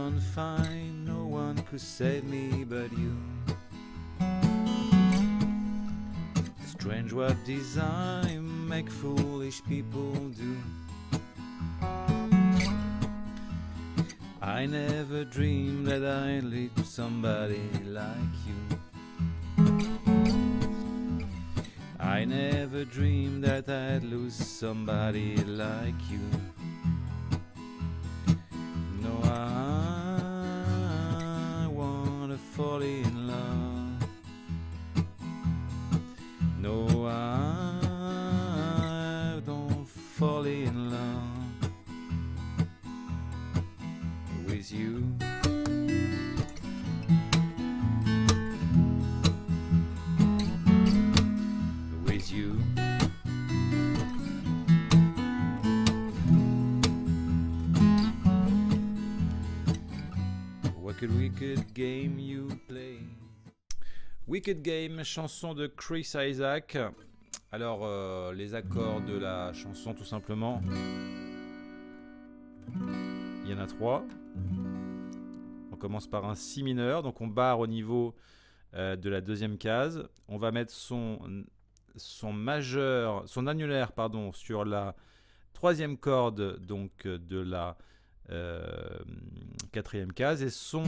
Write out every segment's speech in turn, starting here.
on fire, no one could save me but you. Strange what design make foolish people do. I never dreamed that I'd lead somebody like you. I never dreamed that I'd lose somebody like you. No, I wanna fall in love. No, I don't fall in love with you. With you. What could wicked game you play? Wicked Game, chanson de Chris Isaak. Alors, les accords de la chanson, tout simplement. Il y en a 3. On commence par un Si mineur, donc on barre au niveau de la deuxième case. On va mettre son annulaire, sur la troisième corde, donc de la quatrième case, et son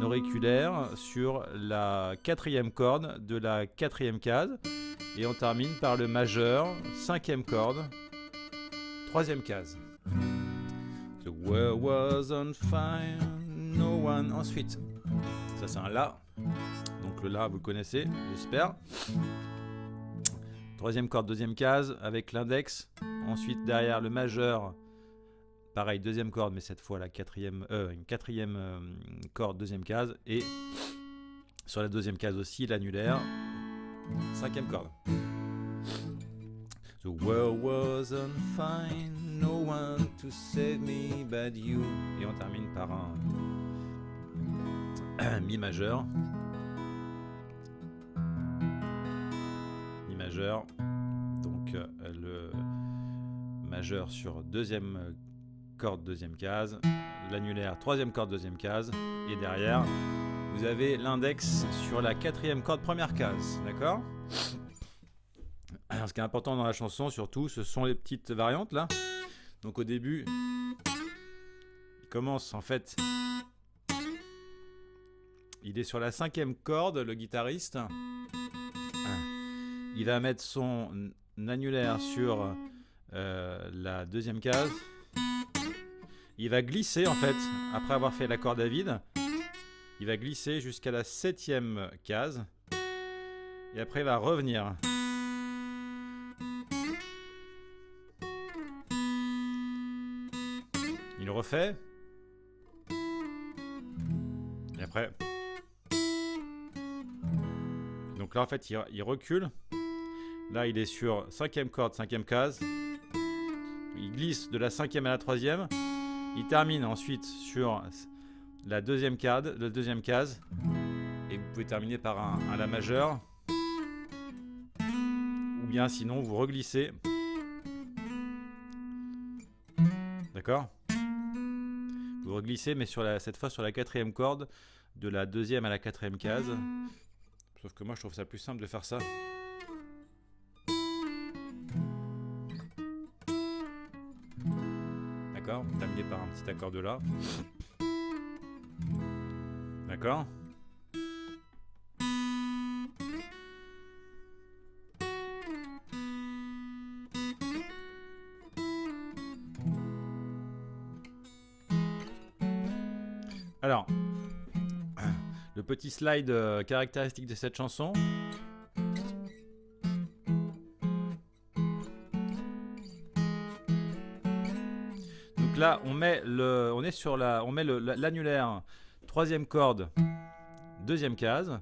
auriculaire sur la quatrième corde de la quatrième case, et on termine par le majeur, cinquième corde, troisième case. The world was on fire, no one. Ensuite, ça c'est un La, donc le La vous connaissez, j'espère. Troisième corde, deuxième case avec l'index. Ensuite derrière le majeur, pareil, deuxième corde, mais cette fois une quatrième corde, deuxième case, et sur la deuxième case aussi l'annulaire, cinquième corde. The world was on fire, no one to save me but you. Et on termine par un Mi majeur. Mi majeur. Donc le majeur sur deuxième corde, deuxième case. L'annulaire, troisième corde, deuxième case. Et derrière, vous avez l'index sur la quatrième corde, première case. D'accord ? Alors, ce qui est important dans la chanson, surtout, ce sont les petites variantes là. Donc au début, il commence en fait. Il est sur la cinquième corde, le guitariste. Il va mettre son annulaire sur la deuxième case. Il va glisser en fait, après avoir fait la corde à vide. Il va glisser jusqu'à la septième case. Et après il va revenir. Il refait. Et après. Donc là en fait il recule. Là il est sur cinquième corde, cinquième case. Il glisse de la cinquième à la troisième. Il termine ensuite sur la deuxième case. Et vous pouvez terminer par un La majeur. Ou bien sinon vous reglissez. D'accord ? Vous reglissez, mais cette fois sur la quatrième corde, de la deuxième à la quatrième case. Sauf que moi je trouve ça plus simple de faire ça. D'accord ? Terminé par un petit accord de La. D'accord ? Alors, le petit slide caractéristique de cette chanson. Donc là, on met l'annulaire, troisième corde, deuxième case,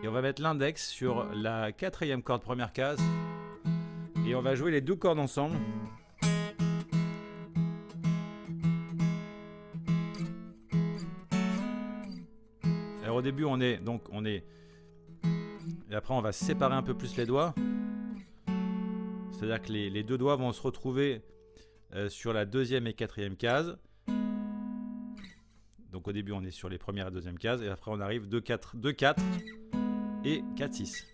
et on va mettre l'index sur la quatrième corde, première case, et on va jouer les deux cordes ensemble. Alors au début on est et après on va séparer un peu plus les doigts, c'est-à-dire que les deux doigts vont se retrouver sur la deuxième et quatrième case, Donc au début on est sur les premières et deuxième cases et après on arrive 2-4, 2-4 et 4-6.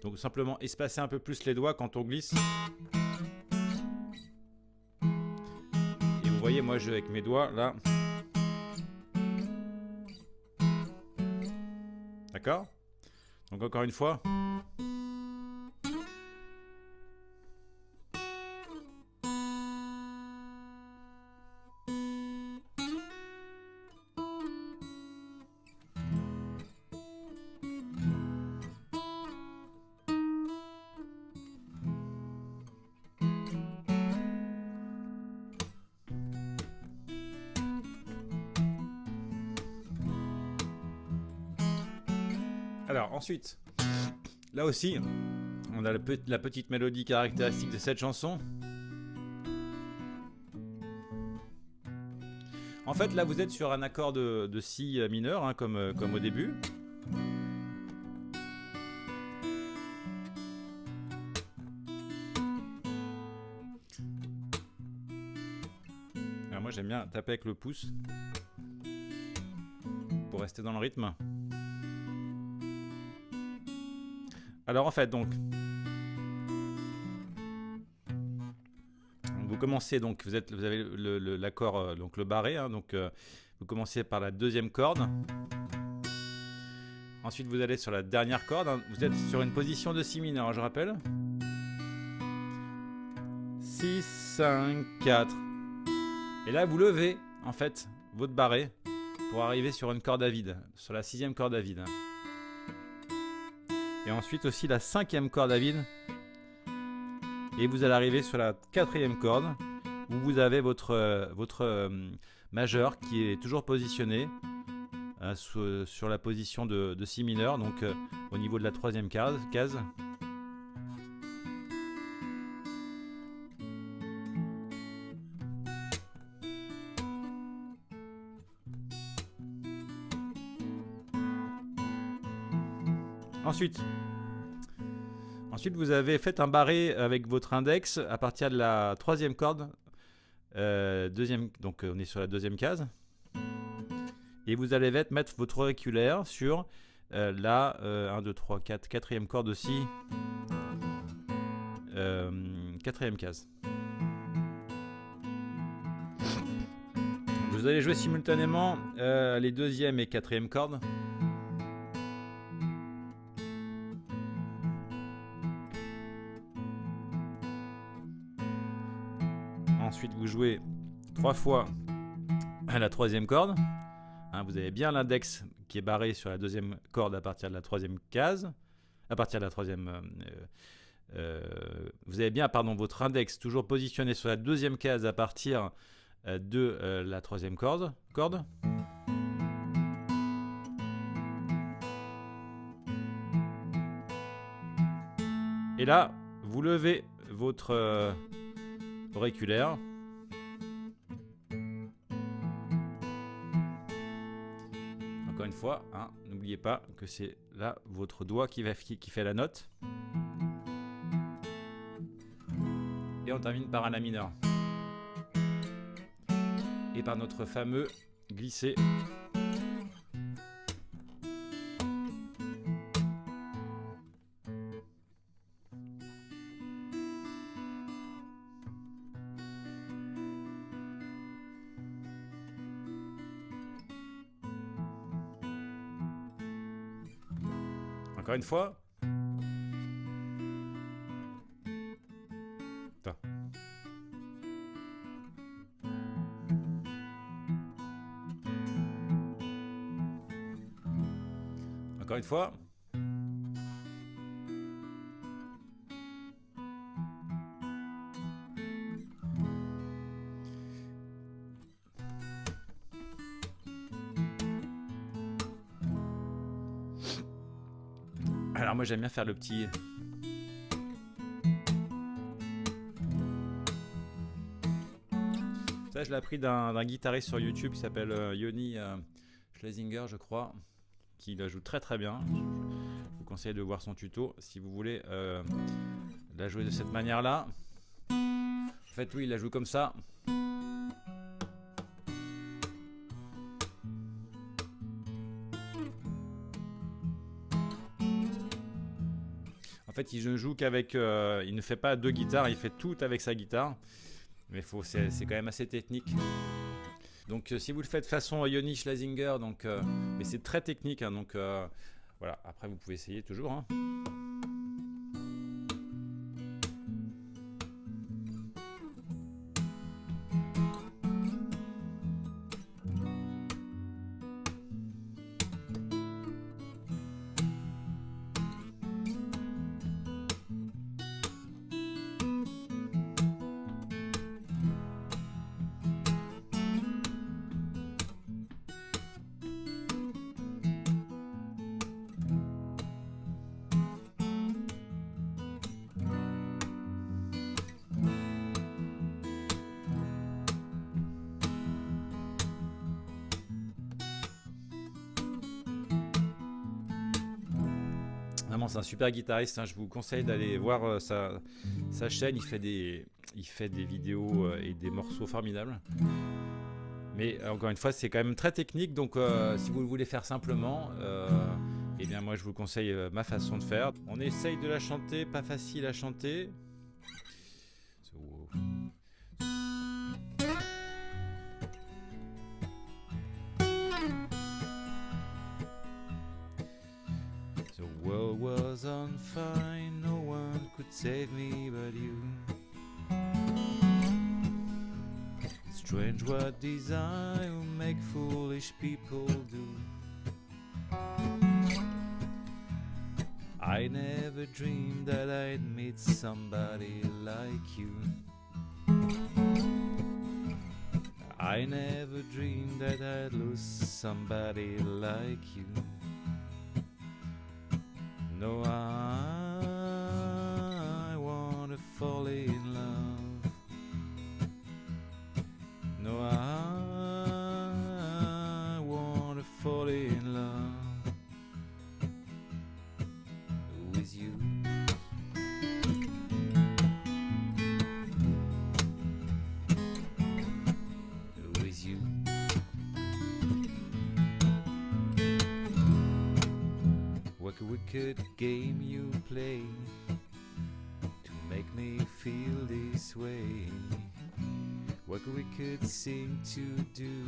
Donc simplement espacer un peu plus les doigts quand on glisse. Et vous voyez, moi je avec mes doigts là. D'accord? Donc encore une fois. Alors ensuite, là aussi, on a la petite mélodie caractéristique de cette chanson. En fait, là, vous êtes sur un accord de si mineur, hein, comme au début. Alors moi, j'aime bien taper avec le pouce pour rester dans le rythme. Alors en fait, donc, vous commencez, donc vous avez l'accord, donc le barré, hein, donc vous commencez par la deuxième corde. Ensuite, vous allez sur la dernière corde. Hein, vous êtes sur une position de si mineur, je rappelle. 6, 5, 4. Et là, vous levez, en fait, votre barré pour arriver sur une corde à vide, sur la sixième corde à vide. Et ensuite aussi la cinquième corde à vide. Et vous allez arriver sur la quatrième corde où vous avez votre majeur qui est toujours positionné sur la position de si mineur, donc au niveau de la troisième case. Ensuite, vous avez fait un barré avec votre index à partir de la troisième corde. Donc on est sur la deuxième case. Et vous allez mettre votre auriculaire sur la 1, 2, 3, 4, quatrième corde aussi. Quatrième case. Vous allez jouer simultanément les deuxième et quatrième cordes. Ensuite, vous jouez 3 fois à la troisième corde. Hein, vous avez bien l'index qui est barré sur la deuxième corde à partir de la troisième case. À partir de la troisième... vous avez bien votre index toujours positionné sur la deuxième case à partir de la troisième corde. Et là, vous levez votre auriculaire. Encore une fois, hein, n'oubliez pas que c'est là votre doigt qui fait la note. Et on termine par un la mineur. Et par notre fameux glissé. Encore une fois. Attends. Encore une fois. Alors moi j'aime bien faire le petit... Ça je l'ai appris d'un guitariste sur YouTube qui s'appelle Yoni Schlesinger je crois, qui la joue très très bien. Je vous conseille de voir son tuto si vous voulez la jouer de cette manière là. En fait oui, il la joue comme ça. En fait, il ne joue qu'avec... il ne fait pas 2 guitares, il fait tout avec sa guitare. Mais c'est quand même assez technique. Donc si vous le faites façon Yoni Schlesinger, mais c'est très technique, hein, donc voilà, après vous pouvez essayer toujours. Hein. Vraiment, c'est un super guitariste, hein. Je vous conseille d'aller voir sa chaîne. Il fait des vidéos et des morceaux formidables. Mais encore une fois, c'est quand même très technique. Donc, si vous le voulez faire simplement, eh bien, moi, je vous conseille ma façon de faire. On essaye de la chanter, pas facile à chanter. The world was on fire, no one could save me but you. Strange what desire make foolish people do. I never dreamed that I'd meet somebody like you. I never dreamed that I'd lose somebody like you. No, I wanna fall in love. No, I wanna fall in love with you. With you. What a wicked game you play to make me feel this way. What a wicked thing to do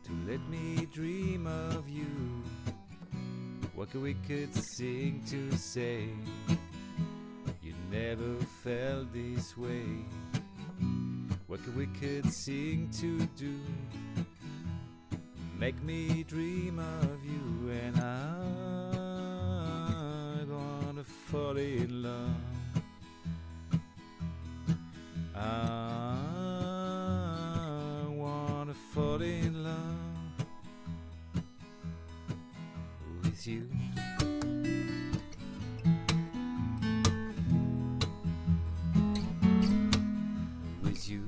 to let me dream of you. What a wicked thing to say. You never felt this way. What a wicked thing to do. Make me dream of you, and I'm gonna fall in love. I wanna fall in love with you. With you.